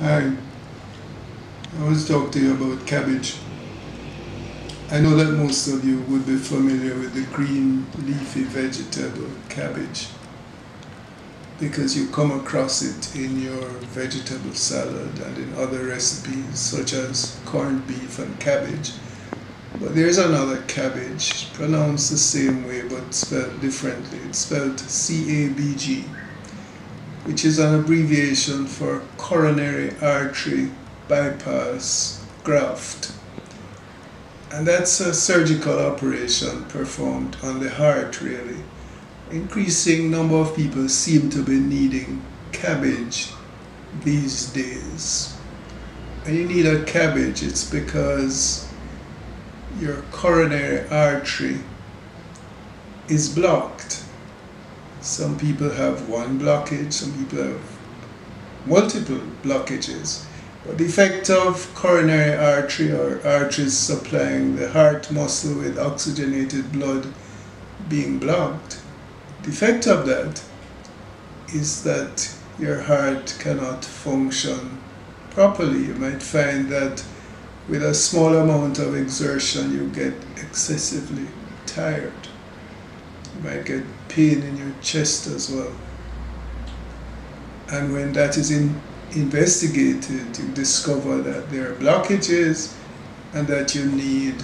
Hi, I was talking to you about cabbage. I know that most of you would be familiar with the green leafy vegetable cabbage because you come across it in your vegetable salad and in other recipes such as corned beef and cabbage. But there's another cabbage, pronounced the same way but spelled differently. It's spelled CABG, which is an abbreviation for coronary artery bypass graft. And that's a surgical operation performed on the heart, really. Increasing number of people seem to be needing cabbage these days. And you need a cabbage, it's because your coronary artery is blocked. Some people have one blockage, some people have multiple blockages. But the effect of coronary artery or arteries supplying the heart muscle with oxygenated blood being blocked, the effect of that is that your heart cannot function properly. You might find that with a small amount of exertion you get excessively tired. You might get pain in your chest as well. And when that is investigated, you discover that there are blockages and that you need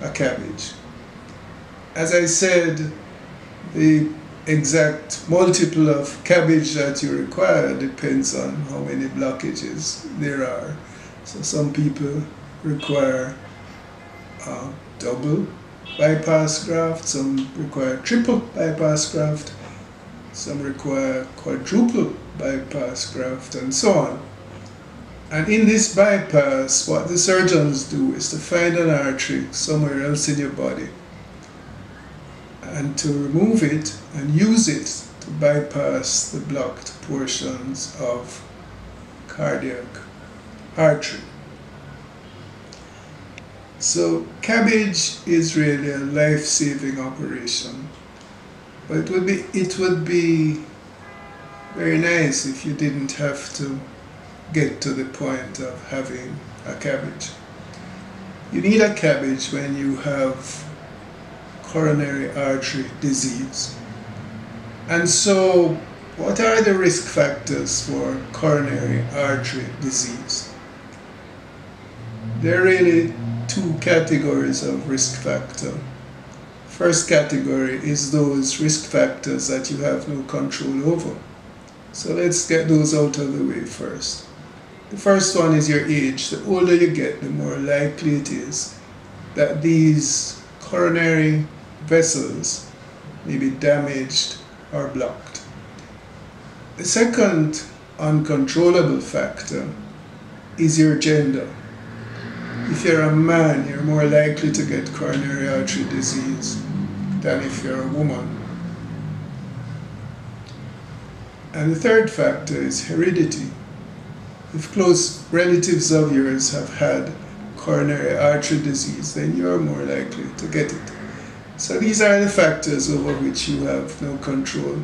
a cabbage. As I said, the exact multiple of cabbage that you require depends on how many blockages there are. So some people require a double bypass graft, some require triple bypass graft, some require quadruple bypass graft, and so on. And in this bypass, what the surgeons do is to find an artery somewhere else in your body and to remove it and use it to bypass the blocked portions of cardiac artery. So cabbage is really a life-saving operation. But it would be very nice if you didn't have to get to the point of having a cabbage. You need a cabbage when you have coronary artery disease. And so, what are the risk factors for coronary artery disease? There are really two categories of risk factor. First category is those risk factors that you have no control over. So let's get those out of the way first. The first one is your age. The older you get, the more likely it is that these coronary vessels may be damaged or blocked. The second uncontrollable factor is your gender. If you're a man, you're more likely to get coronary artery disease than if you're a woman. And the third factor is heredity. If close relatives of yours have had coronary artery disease, then you're more likely to get it. So these are the factors over which you have no control.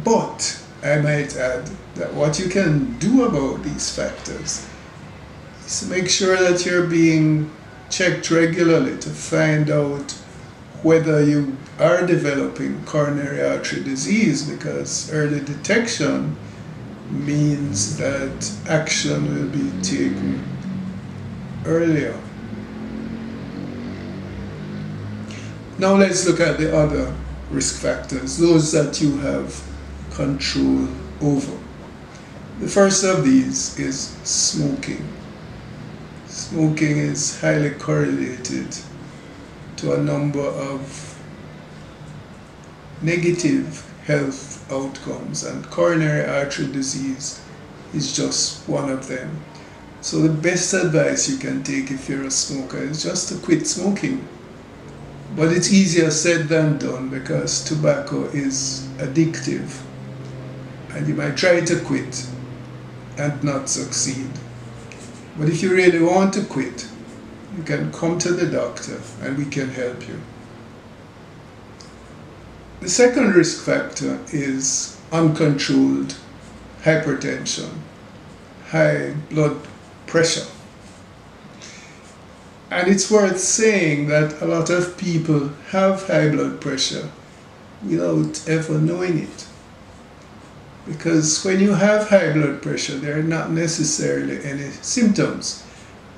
But I might add that what you can do about these factors is to make sure that you're being checked regularly to find out whether you are developing coronary artery disease, because early detection means that action will be taken earlier. Now let's look at the other risk factors, those that you have control over. The first of these is smoking. Smoking is highly correlated to a number of negative health outcomes, and coronary artery disease is just one of them. So the best advice you can take if you're a smoker is just to quit smoking. But it's easier said than done because tobacco is addictive and you might try to quit and not succeed. But if you really want to quit, you can come to the doctor and we can help you. The second risk factor is uncontrolled hypertension. high blood pressure. And it's worth saying that a lot of people have high blood pressure without ever knowing it. Because when you have high blood pressure, there are not necessarily any symptoms.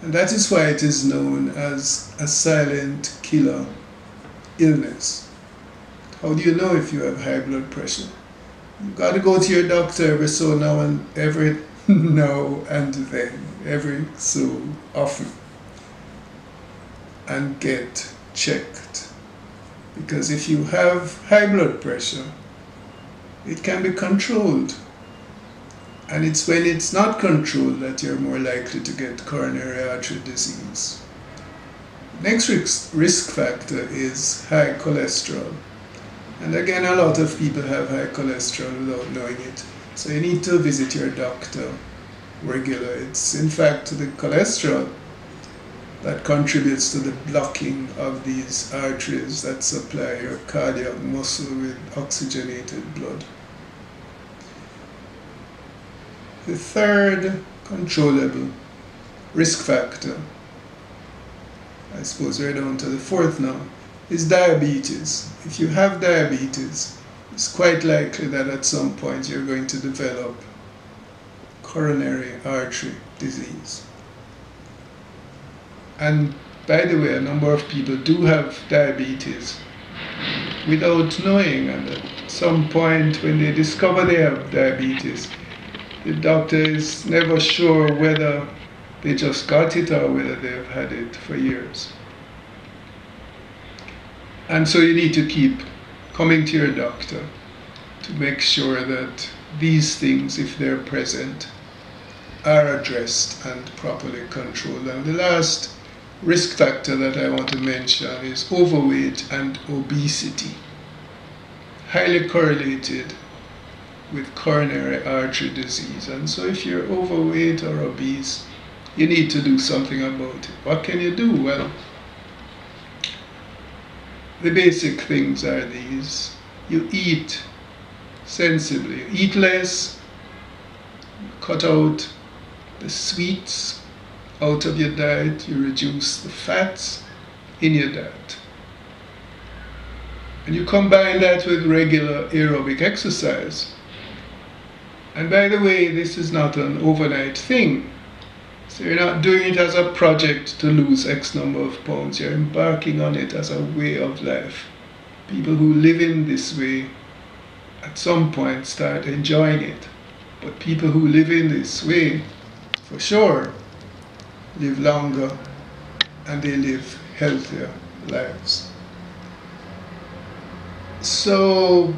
And that is why it is known as a silent killer illness. How do you know if you have high blood pressure? You've got to go to your doctor every so now and every now and then, every so often, and get checked. Because if you have high blood pressure, it can be controlled. And it's when it's not controlled that you're more likely to get coronary artery disease. Next risk factor is high cholesterol. And again, a lot of people have high cholesterol without knowing it. So you need to visit your doctor regularly. It's in fact the cholesterol that contributes to the blocking of these arteries that supply your cardiac muscle with oxygenated blood. The third controllable risk factor, I suppose we're down to the fourth now, is diabetes. If you have diabetes, it's quite likely that at some point you're going to develop coronary artery disease. And by the way, a number of people do have diabetes without knowing, and at some point when they discover they have diabetes, the doctor is never sure whether they just got it or whether they've had it for years. And so you need to keep coming to your doctor to make sure that these things, if they're present, are addressed and properly controlled. And the last risk factor that I want to mention is overweight and obesity, highly correlated with coronary artery disease. And so if you're overweight or obese, you need to do something about it. What can you do? Well, the basic things are these. You eat sensibly. You eat less, cut out the sweets out of your diet, you reduce the fats in your diet. And you combine that with regular aerobic exercise. And by the way, this is not an overnight thing. So you're not doing it as a project to lose X number of pounds. You're embarking on it as a way of life. People who live in this way at some point start enjoying it. But people who live in this way, for sure, live longer and they live healthier lives. So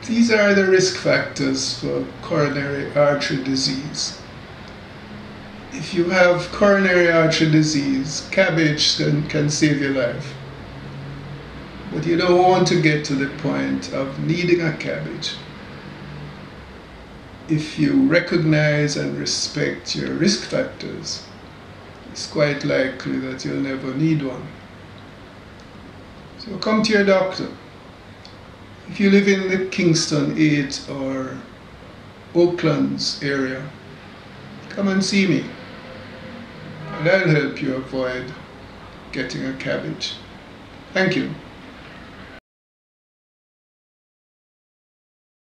these are the risk factors for coronary artery disease. If you have coronary artery disease, cabbage can save your life. But you don't want to get to the point of needing a cabbage. If you recognize and respect your risk factors, it's quite likely that you'll never need one. So come to your doctor. If you live in the Kingston 8 or Oaklands area, come and see me. And I'll help you avoid getting a cabbage. Thank you.